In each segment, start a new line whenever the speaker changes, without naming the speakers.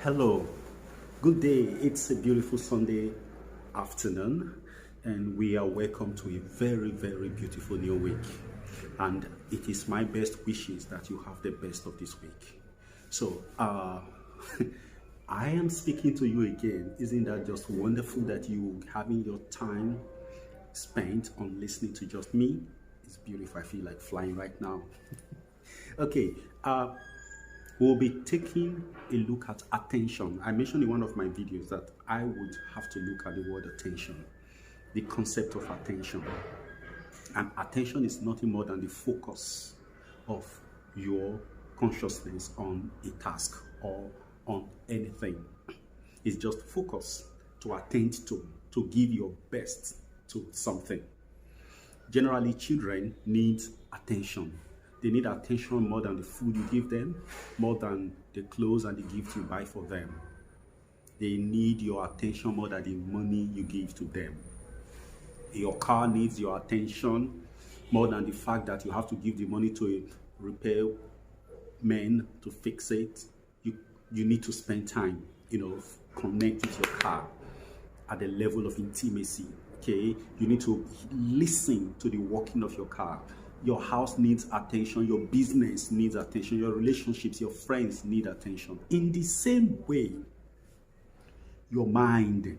Hello, good day. It's a beautiful Sunday afternoon, and we are welcome to a very, very beautiful new week. And it is my best wishes that you have the best of this week. So, I am speaking to you again. Isn't that just wonderful that you having your time spent on listening to just me? It's beautiful. I feel like flying right now. Okay, we'll be taking a look at attention. I mentioned in one of my videos that I would have to look at the word attention, the concept of attention. And attention is nothing more than the focus of your consciousness on a task or on anything. It's just focus to attend to give your best to something. Generally, children need attention. They need attention more than the food you give them, more than the clothes and the gifts you buy for them. They need your attention more than the money you give to them. Your car needs your attention more than the fact that you have to give the money to a repair man to fix it. You need to spend time, connect with your car at the level of intimacy. Okay, you need to listen to the working of your car. Your house needs attention, your business needs attention, your relationships, your friends need attention. In the same way, your mind,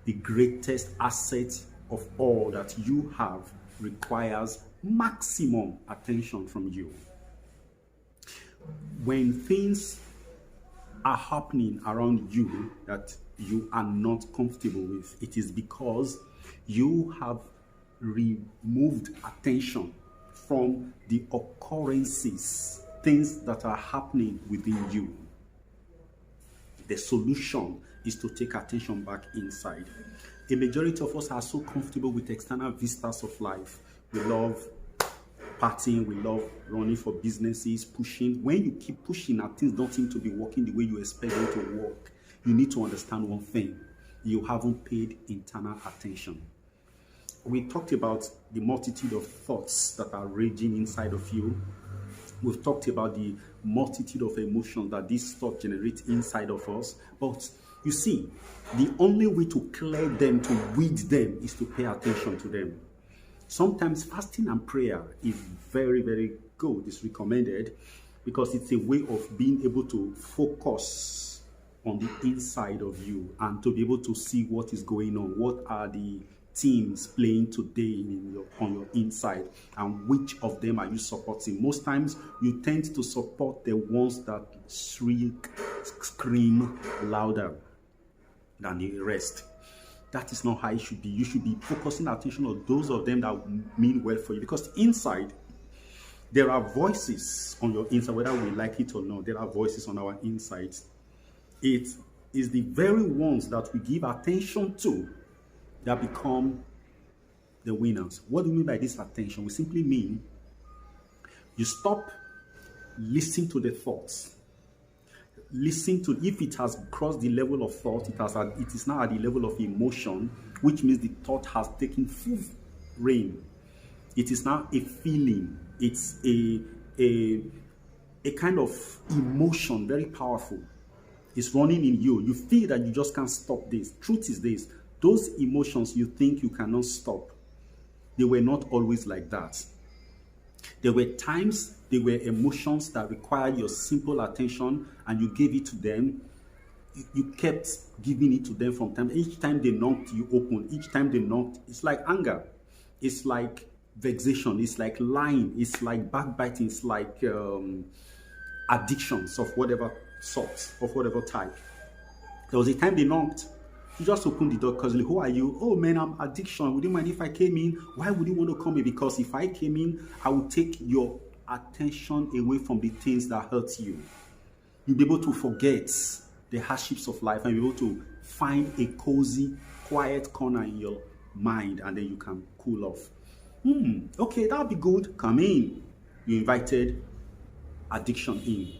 the greatest asset of all that you have, requires maximum attention from you. When things are happening around you that you are not comfortable with, it is because you have removed attention from the occurrences, things that are happening within you. The solution is to take attention back inside. A majority of us are so comfortable with external vistas of life. We love partying, we love running for businesses, pushing. When you keep pushing and things don't seem to be working the way you expect them to work, you need to understand one thing: you haven't paid internal attention. We talked about the multitude of thoughts that are raging inside of you. We've talked about the multitude of emotions that these thoughts generate inside of us. But you see, the only way to clear them, to weed them, is to pay attention to them. Sometimes fasting and prayer is very, very good. It's recommended because it's a way of being able to focus on the inside of you and to be able to see what is going on. What are the teams playing today on your inside, and which of them are you supporting? Most times you tend to support the ones that scream louder than the rest. That is not how it should be. You should be focusing attention on those of them that mean well for you, because inside there are voices on your inside, whether we like it or not. There are voices on our insides. It is the very ones that we give attention to that become the winners. What do we mean by this attention? We simply mean you stop listening to the thoughts. Listen to, if it has crossed the level of thought, it is now at the level of emotion, which means the thought has taken full reign. It is now a feeling. It's a kind of emotion, very powerful. It's running in you. You feel that you just can't stop this. Truth is this: those emotions you think you cannot stop, they were not always like that. There were times, there were emotions that required your simple attention, and you gave it to them. You kept giving it to them from time. Each time they knocked, you opened. Each time they knocked, it's like anger. It's like vexation. It's like lying. It's like backbiting. It's like addictions of whatever sort, of whatever type. There was a time they knocked. You just opened the door casually. Who are you? Oh man, I'm addiction. Would you mind if I came in? Why would you want to come in? Because if I came in, I would take your attention away from the things that hurt you. You'll be able to forget the hardships of life and be able to find a cozy, quiet corner in your mind, and then you can cool off. Okay, that'll be good. Come in. You invited addiction in.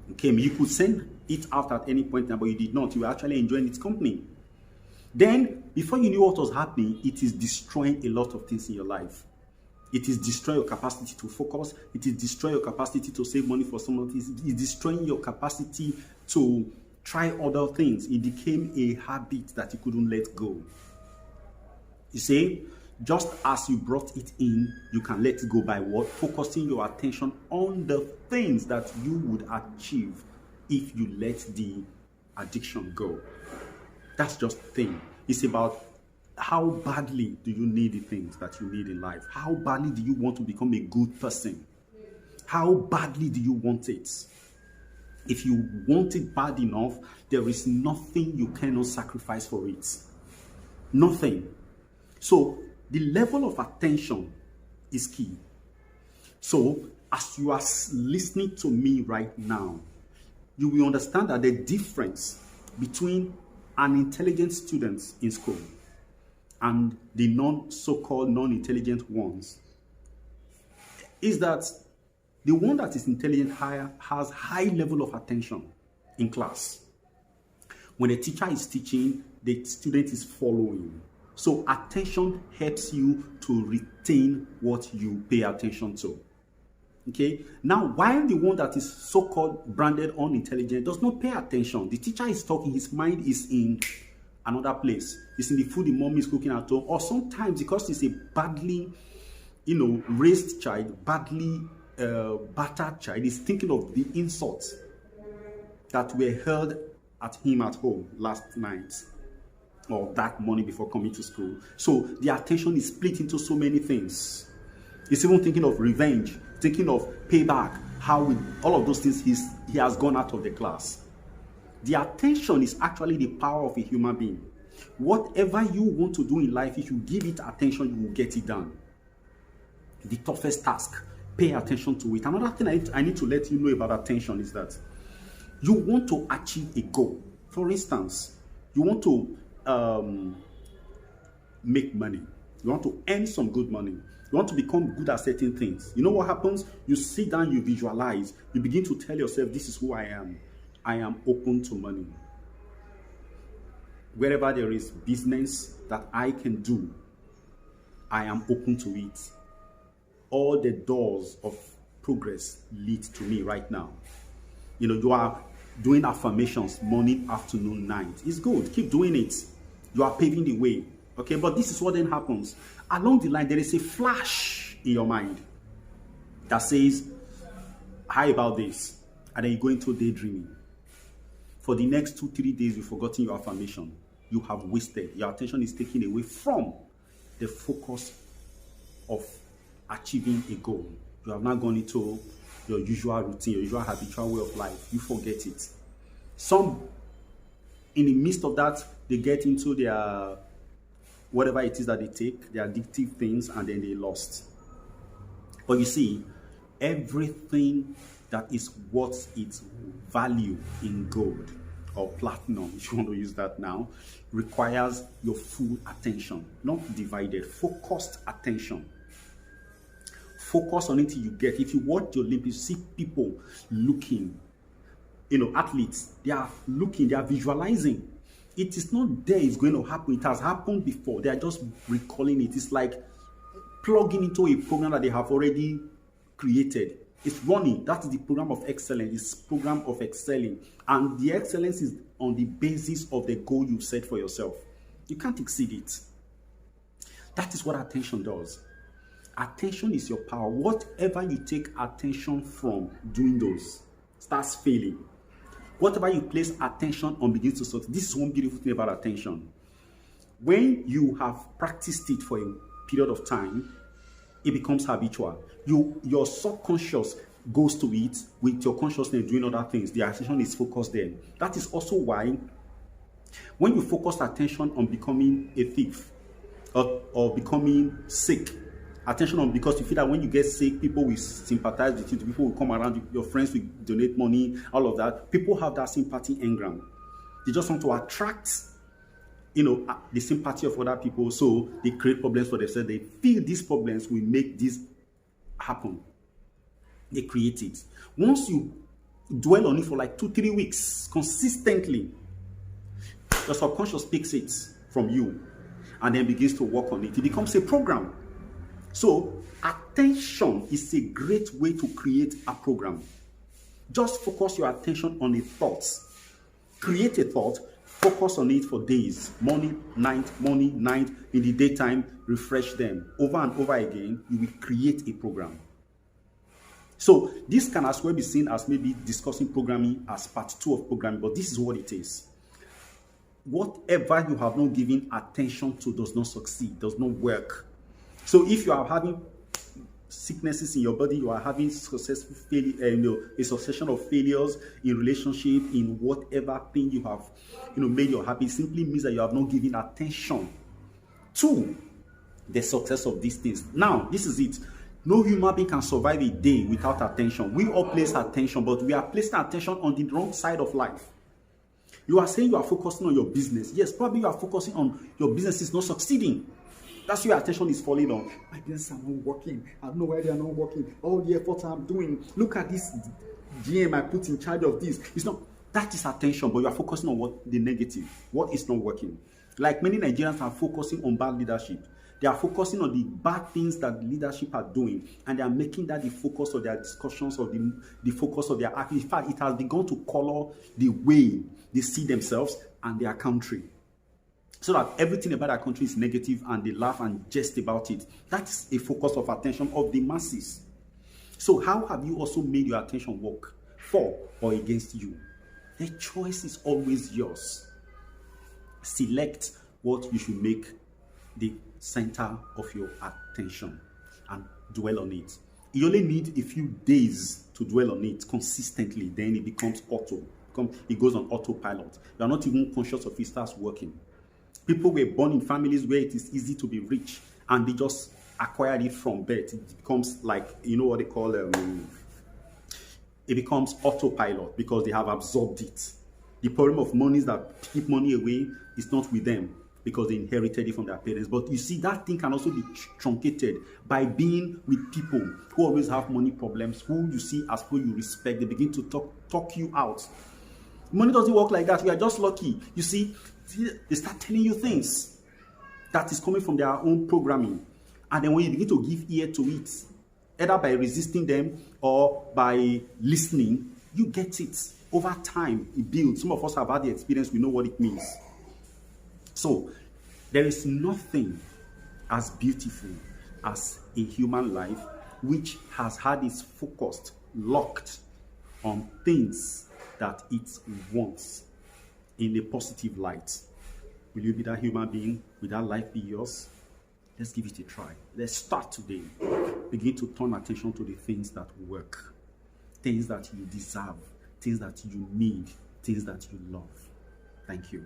You came. You could send it out at any point, but you did not. You were actually enjoying its company. Then, before you knew what was happening, it is destroying a lot of things in your life. It is destroying your capacity to focus. It is destroying your capacity to save money for someone. It is destroying your capacity to try other things. It became a habit that you couldn't let go. You see, just as you brought it in, you can let it go by what? Focusing your attention on the things that you would achieve if you let the addiction go. That's just the thing. It's about how badly do you need the things that you need in life? How badly do you want to become a good person? How badly do you want it? If you want it bad enough, there is nothing you cannot sacrifice for it. Nothing. So the level of attention is key. So as you are listening to me right now, you will understand that the difference between an intelligent student in school and the so-called non-intelligent ones is that the one that is intelligent has high level of attention in class. When a teacher is teaching, the student is following. So attention helps you to retain what you pay attention to. Okay? Now, while the one that is so-called branded unintelligent does not pay attention, the teacher is talking, his mind is in another place. It's in the food the mom is cooking at home. Or sometimes because it's a badly, raised child, badly battered child, he's thinking of the insults that were hurled at him at home last night or that morning before coming to school. So the attention is split into so many things. He's even thinking of revenge, thinking of payback, how with all of those things he has gone out of the class. The attention is actually the power of a human being. Whatever you want to do in life, if you give it attention, you will get it done. The toughest task, pay attention to it. Another thing I need to let you know about attention is that you want to achieve a goal. For instance, you want to make money. You want to earn some good money. You want to become good at certain things. You know what happens? You sit down, you visualize, you begin to tell yourself, this is who I am. I am open to money. Wherever there is business that I can do, I am open to it. All the doors of progress lead to me right now. You are doing affirmations morning, afternoon, night. It's good. Keep doing it. You are paving the way. Okay, but this is what then happens. Along the line, there is a flash in your mind that says, how about this? And then you go into daydreaming. For the next 2-3 days, you've forgotten your affirmation. You have wasted. Your attention is taken away from the focus of achieving a goal. You have now gone into your usual routine, your usual habitual way of life. You forget it. Some, in the midst of that, they get into their whatever it is that they take, their addictive things, and then they lost. But you see, everything that is worth its value in gold or platinum, if you want to use that now, requires your full attention, not divided, focused attention. Focus on it till you get. If you watch the Olympics, you see people looking, athletes, they are looking, they are visualizing. It is not there, it's going to happen. It has happened before. They are just recalling it. It's like plugging into a program that they have already created. It's running. That is the program of excellence. It's program of excelling. And the excellence is on the basis of the goal you set for yourself. You can't exceed it. That is what attention does. Attention is your power. Whatever you take attention from doing those starts failing. Whatever you place attention on begins to succeed. This is one beautiful thing about attention. When you have practiced it for a period of time, it becomes habitual. Your subconscious goes to it with your consciousness doing other things. The attention is focused there. That is also why when you focus attention on becoming a thief or becoming sick, attention on because you feel that when you get sick, people will sympathize with you, people will come around you, your friends will donate money, all of that. People have that sympathy engram. They just want to attract, the sympathy of other people, so they create problems for themselves. They feel these problems will make this happen. They create it. Once you dwell on it for like 2-3 weeks, consistently, your subconscious picks it from you and then begins to work on it. It becomes a program. So, attention is a great way to create a program. Just focus your attention on the thoughts. Create a thought, focus on it for days, morning, night, in the daytime, refresh them over and over again. You will create a program. So this can as well be seen as maybe discussing programming as part 2 of programming, but this is what it is. Whatever you have not given attention to does not succeed, does not work. So if you are having sicknesses in your body, you are having successful failure, a succession of failures in relationship, in whatever thing you have, made your habit, simply means that you have not given attention to the success of these things. Now, this is it. No human being can survive a day without attention. We all place attention, but we are placing attention on the wrong side of life. You are saying you are focusing on your business. Yes, probably you are focusing on your business is not succeeding. That's where your attention is falling on. My business are not working. I don't know why they are not working. All the efforts I'm doing. Look at this GM I put in charge of this. It's not. That is attention, but you are focusing on what the negative, what is not working. Like many Nigerians are focusing on bad leadership. They are focusing on the bad things that the leadership are doing, and they are making that the focus of their discussions, of the focus of their actions. In fact, it has begun to color the way they see themselves and their country. So that everything about our country is negative and they laugh and jest about it. That's a focus of attention of the masses. So how have you also made your attention work for or against you? The choice is always yours. Select what you should make the center of your attention and dwell on it. You only need a few days to dwell on it consistently, then it becomes it goes on autopilot. You are not even conscious of it starts working. People were born in families where it is easy to be rich, and they just acquired it from birth. It becomes like, what they call it becomes autopilot because they have absorbed it. The problem of money is that keep money away is not with them because they inherited it from their parents. But you see, that thing can also be truncated by being with people who always have money problems, who you see as who you respect. They begin to talk you out. Money doesn't work like that. We are just lucky. You see, they start telling you things that is coming from their own programming. And then when you begin to give ear to it, either by resisting them or by listening, you get it. Over time, it builds. Some of us have had the experience. We know what it means. So, there is nothing as beautiful as a human life which has had its focus locked on things that it wants in a positive light. Will you be that human being? Will that life be yours? Let's give it a try. Let's start today. Begin to turn attention to the things that work, things that you deserve, things that you need, things that you love. Thank you.